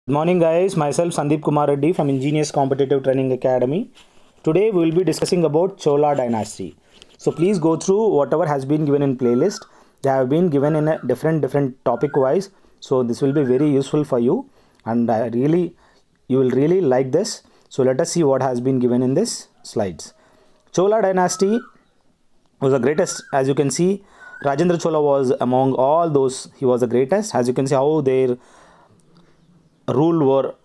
Good morning, guys. Myself Sandeep Kumar Reddy from Ingenious Competitive Training Academy. Today we will be discussing about Chola dynasty. So please go through whatever has been given in playlist. They have been given in a different topic wise. So this will be very useful for you, and you will really like this. So let us see what has been given in this slides. Chola dynasty was the greatest. As you can see, Rajendra Chola was among all those. He was the greatest. As you can see how their rule were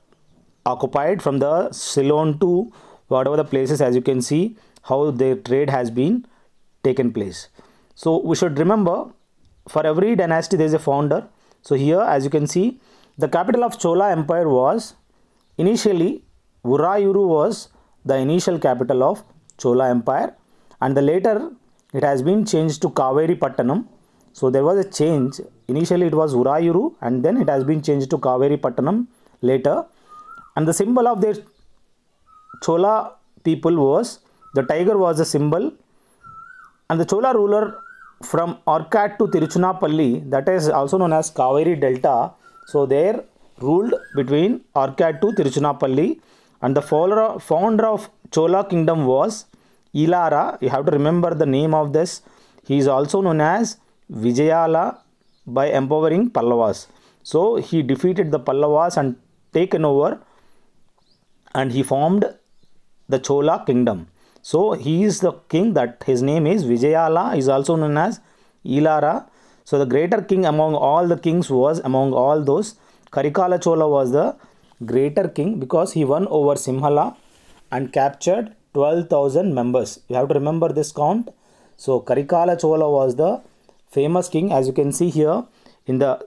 occupied from the Ceylon to whatever the places. As you can see how their trade has been taken place. So we should remember, for every dynasty there is a founder. So here, as you can see, the capital of Chola Empire was initially Urayuru was the initial capital of Chola Empire, and the later it has been changed to Kaveri Pattanam. So there was a change. Initially it was Urayuru, and then it has been changed to Kaveri Pattanam later. And the symbol of their Chola people was the tiger was the symbol. And the Chola ruler from Orkat to Tiruchinappalli, that is also known as Kaveri Delta. So they ruled between Orkat to Tiruchinappalli, and the founder of Chola kingdom was Ilara. You have to remember the name of this. He is also known as Vijayala by empowering Pallavas. So he defeated the Pallavas and taken over, and he formed the Chola kingdom. So he is the king, that his name is Vijayala, is also known as Ilara. So the greater king among all the kings was among all those. Karikala Chola was the greater king because he won over Simhala and captured 12,000 members. You have to remember this count. So Karikala Chola was the famous king. As you can see here in the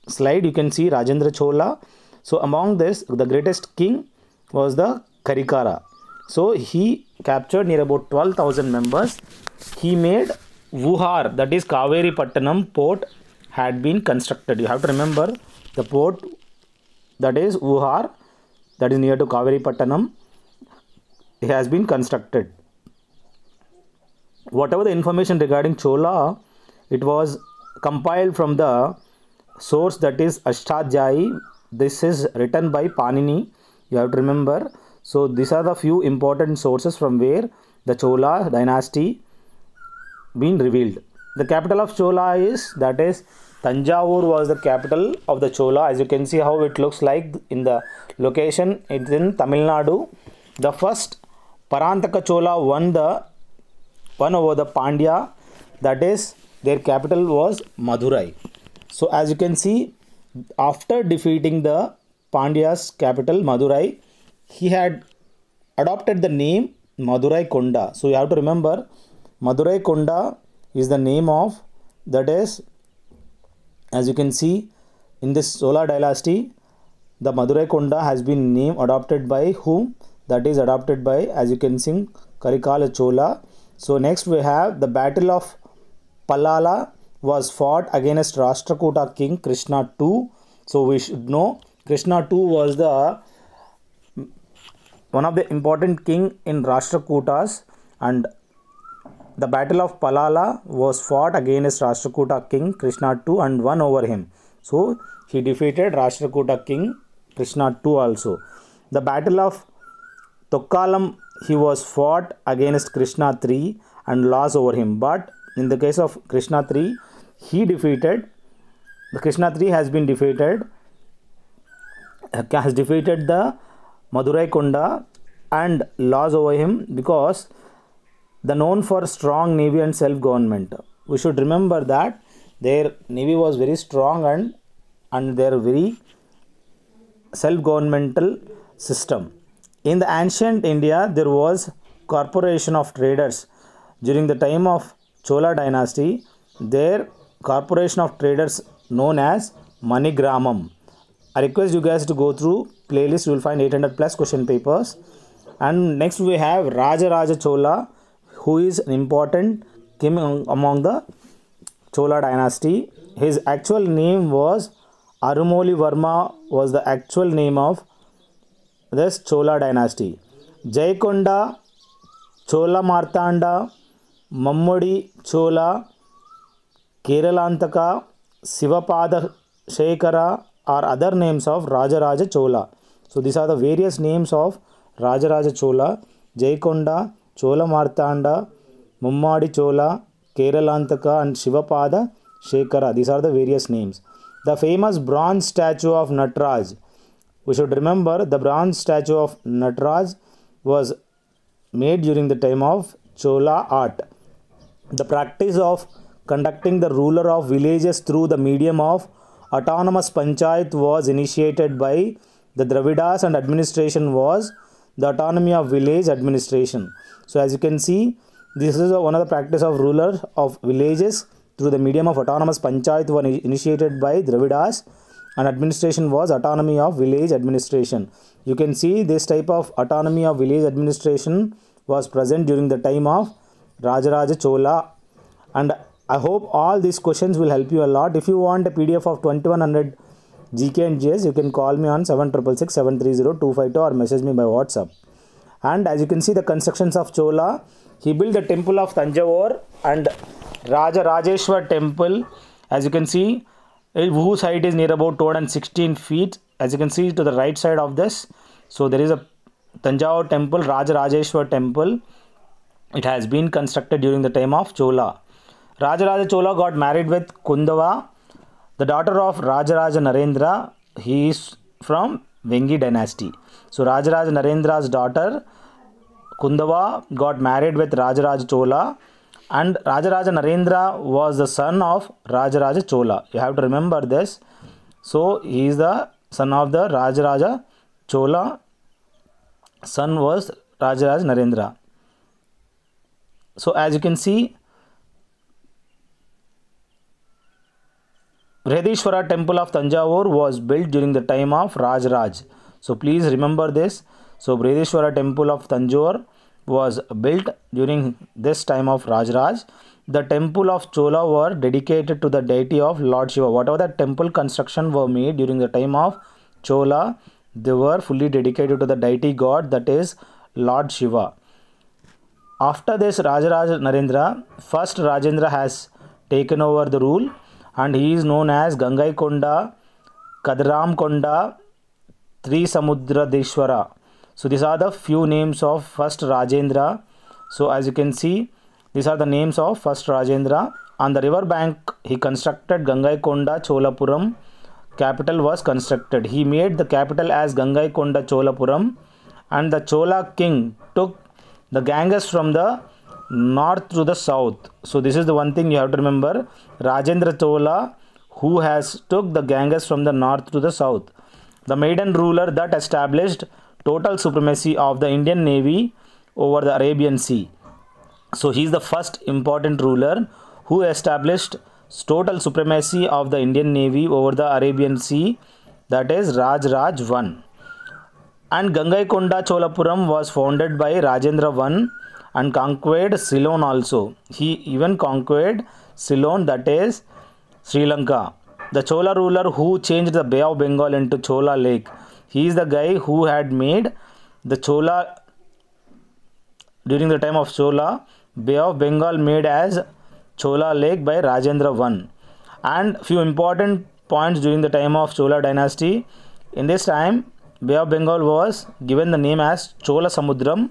slide, you can see Rajendra Chola. So among this, the greatest king was the Karikala. So he captured near about 12,000 members. He made Vuhar, that is Kaveri Pattanam port, had been constructed. You have to remember the port, that is Vuhar, that is near to Kaveri Pattanam. It has been constructed. Whatever the information regarding Chola, it was compiled from the source, that is Ashtadhyayi. This is written by Panini. You have to remember. So these are the few important sources from where the Chola dynasty been revealed. The capital of Chola is, that is Tanjavur was the capital of the Chola. As you can see how it looks like in the location. It's in Tamil Nadu. The first Parantaka Chola won over the Pandya, that is their capital was Madurai. So as you can see, after defeating the Pandya's capital Madurai, he had adopted the name Madurai Konda. So you have to remember, Madurai Konda is the name of, that is, as you can see in this Chola dynasty, the Madurai Konda has been name adopted by whom? That is adopted by, as you can see, Karikala Chola. So next we have the Battle of Pallala was fought against Rashtrakuta king Krishna II. So we should know Krishna II was the one of the important king in Rashtrakutas, and the Battle of Pallala was fought against Rashtrakuta king Krishna II and won over him. So he defeated Rashtrakuta king Krishna II also. The Battle of Tokkalam, he was fought against Krishna III and lost over him. But in the case of Krishna III, he defeated, the Krishna III has been defeated, has defeated the Madurai Konda and lost over him because the known for strong navy and self-government. We should remember that their navy was very strong and their very self-governmental system. In the ancient India, there was corporation of traders. During the time of Chola dynasty, their corporation of traders known as Manigramam. I request you guys to go through playlist. You will find 800 plus question papers. And next we have Rajaraja Chola, who is an important king among the Chola dynasty. His actual name was Arumoli Varma, was the actual name of this Chola dynasty. Jaikonda, Chola Martanda, Mammudi Chola, Keralantaka, Sivapada Shekara are other names of Rajaraja Chola. So these are the various names of Rajaraja Chola: Jaikonda, Chola Martanda, Mummadi Chola, Keralantaka, and Shivapada Shekhara. These are the various names. The famous bronze statue of Nataraj. We should remember the bronze statue of Nataraj was made during the time of Chola art. The practice of conducting the ruler of villages through the medium of autonomous panchayat was initiated by the Dravidas, and administration was the autonomy of village administration. So as you can see, this is one of the practice of ruler of villages through the medium of autonomous panchayat was initiated by Dravidas, and administration was autonomy of village administration. You can see this type of autonomy of village administration was present during the time of Rajaraja Chola. And I hope all these questions will help you a lot. If you want a PDF of 2100 GK and GS, you can call me on 7666 730 252 or message me by WhatsApp. And as you can see, the constructions of Chola, he built the temple of Tanjavur and Rajeshwar temple. As you can see, whose height is near about 216 feet. As you can see to the right side of this, so there is a Tanjavur temple, Rajeshwar temple. It has been constructed during the time of Chola. Rajaraja Chola got married with Kundava, the daughter of Rajaraja Narendra. He is from Vengi dynasty. So Rajaraja Narendra's daughter Kundava got married with Rajaraja Chola, and Rajaraja Narendra was the son of Rajaraja Chola. You have to remember this. So he is the son of the Rajaraja Chola. Son was Rajaraja Narendra. So as you can see, Brideshwara temple of Tanjavur was built during the time of Rajaraj. So please remember this. So Brideshwara temple of Tanjore was built during this time of Rajaraj. The temple of Chola were dedicated to the deity of Lord Shiva. Whatever the temple construction were made during the time of Chola, they were fully dedicated to the deity god, that is Lord Shiva. After this Rajaraja Narendra, first Rajendra has taken over the rule, and he is known as Gangaikonda, Kadramkonda, Trisamudradeshwara. So these are the few names of first Rajendra. So as you can see, these are the names of first Rajendra. On the river bank, he constructed Gangaikonda Cholapuram. Capital was constructed. He made the capital as Gangaikonda Cholapuram, and the Chola king took the Ganges from the north to the south. So this is the one thing you have to remember. Rajendra Chola, who has took the Ganges from the north to the south. The maiden ruler that established total supremacy of the Indian Navy over the Arabian Sea. So he is the first important ruler who established total supremacy of the Indian Navy over the Arabian Sea, that is Rajraj I. And Gangaikonda Cholapuram was founded by Rajendra I and conquered Ceylon also. He even conquered Ceylon, that is Sri Lanka. The Chola ruler who changed the Bay of Bengal into Chola Lake. He is the guy who had made the Chola during the time of Chola. Bay of Bengal made as Chola Lake by Rajendra I. And few important points during the time of Chola dynasty. In this time, Bay of Bengal was given the name as Chola Samudram.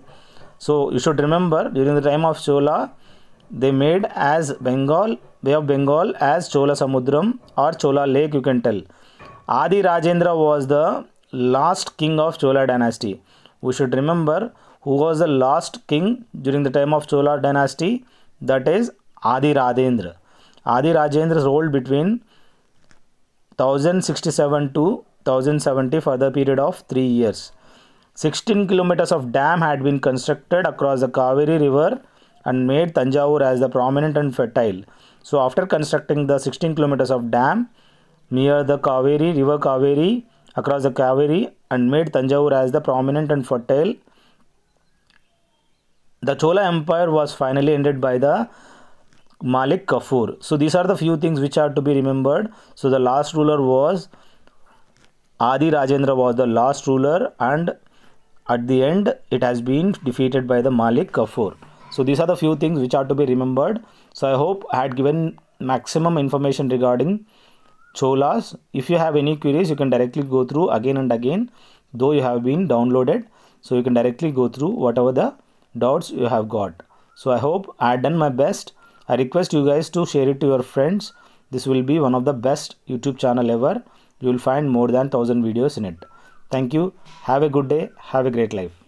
So you should remember, during the time of Chola, they made as Bengal, Bay of Bengal as Chola Samudram or Chola Lake, you can tell. Adi Rajendra was the last king of Chola dynasty. We should remember who was the last king during the time of Chola dynasty, that is Adi Rajendra. Adi Rajendra ruled between 1067 to 1070 for the period of 3 years. 16 kilometers of dam had been constructed across the Kaveri river and made Tanjavur as the prominent and fertile. So after constructing the 16 kilometers of dam near the Kaveri, river Kaveri, across the Kaveri, and made Tanjavur as the prominent and fertile, the Chola Empire was finally ended by the Malik Kafur. So these are the few things which are to be remembered. So the last ruler was Adi Rajendra was the last ruler, and at the end it has been defeated by the Malik Kafur. So these are the few things which are to be remembered. So I hope I had given maximum information regarding Cholas. If you have any queries, you can directly go through again and again, though you have been downloaded. So you can directly go through whatever the doubts you have got. So I hope I have done my best. I request you guys to share it to your friends. This will be one of the best YouTube channel ever. You will find more than 1000 videos in it. Thank you. Have a good day. Have a great life.